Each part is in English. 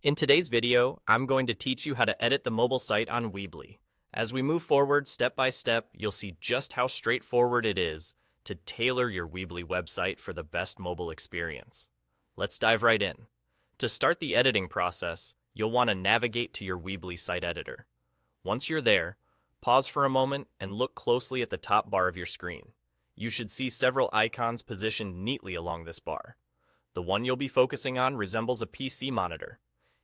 In today's video, I'm going to teach you how to edit the mobile site on Weebly. As we move forward step by step, you'll see just how straightforward it is to tailor your Weebly website for the best mobile experience. Let's dive right in. To start the editing process, you'll want to navigate to your Weebly site editor. Once you're there, pause for a moment and look closely at the top bar of your screen. You should see several icons positioned neatly along this bar. The one you'll be focusing on resembles a PC monitor.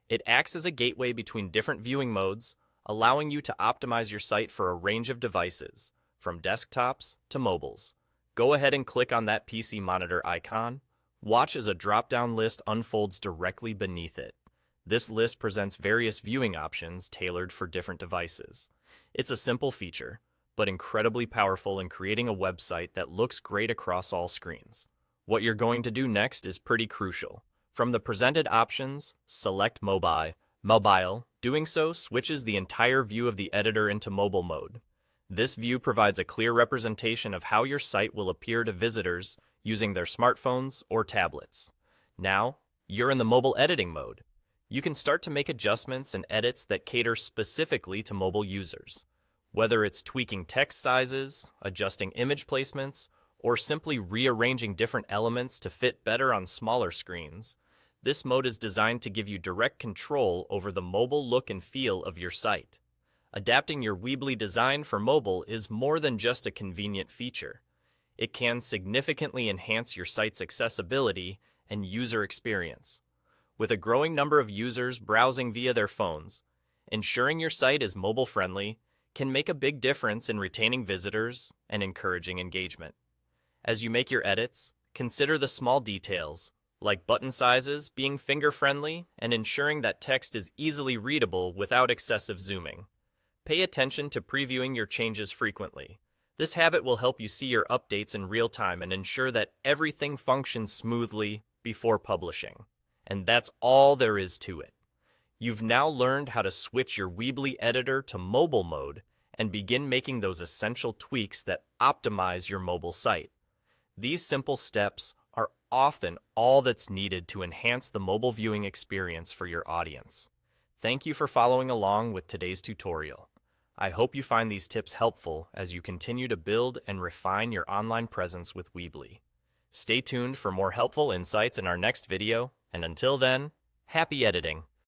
It acts as a gateway between different viewing modes, allowing you to optimize your site for a range of devices, from desktops to mobiles. Go ahead and click on that PC monitor icon. Watch as a drop-down list unfolds directly beneath it. This list presents various viewing options tailored for different devices. It's a simple feature, but incredibly powerful in creating a website that looks great across all screens. What you're going to do next is pretty crucial. From the presented options, select Mobile. Doing so switches the entire view of the editor into mobile mode. This view provides a clear representation of how your site will appear to visitors using their smartphones or tablets. Now, you're in the mobile editing mode. You can start to make adjustments and edits that cater specifically to mobile users. Whether it's tweaking text sizes, adjusting image placements, or simply rearranging different elements to fit better on smaller screens, this mode is designed to give you direct control over the mobile look and feel of your site. Adapting your Weebly design for mobile is more than just a convenient feature. It can significantly enhance your site's accessibility and user experience. With a growing number of users browsing via their phones, ensuring your site is mobile-friendly can make a big difference in retaining visitors and encouraging engagement. As you make your edits, consider the small details, like button sizes being finger-friendly and ensuring that text is easily readable without excessive zooming. Pay attention to previewing your changes frequently. This habit will help you see your updates in real time and ensure that everything functions smoothly before publishing. And that's all there is to it. You've now learned how to switch your Weebly editor to mobile mode and begin making those essential tweaks that optimize your mobile site. These simple steps are often all that's needed to enhance the mobile viewing experience for your audience. Thank you for following along with today's tutorial. I hope you find these tips helpful as you continue to build and refine your online presence with Weebly. Stay tuned for more helpful insights in our next video, and until then, happy editing!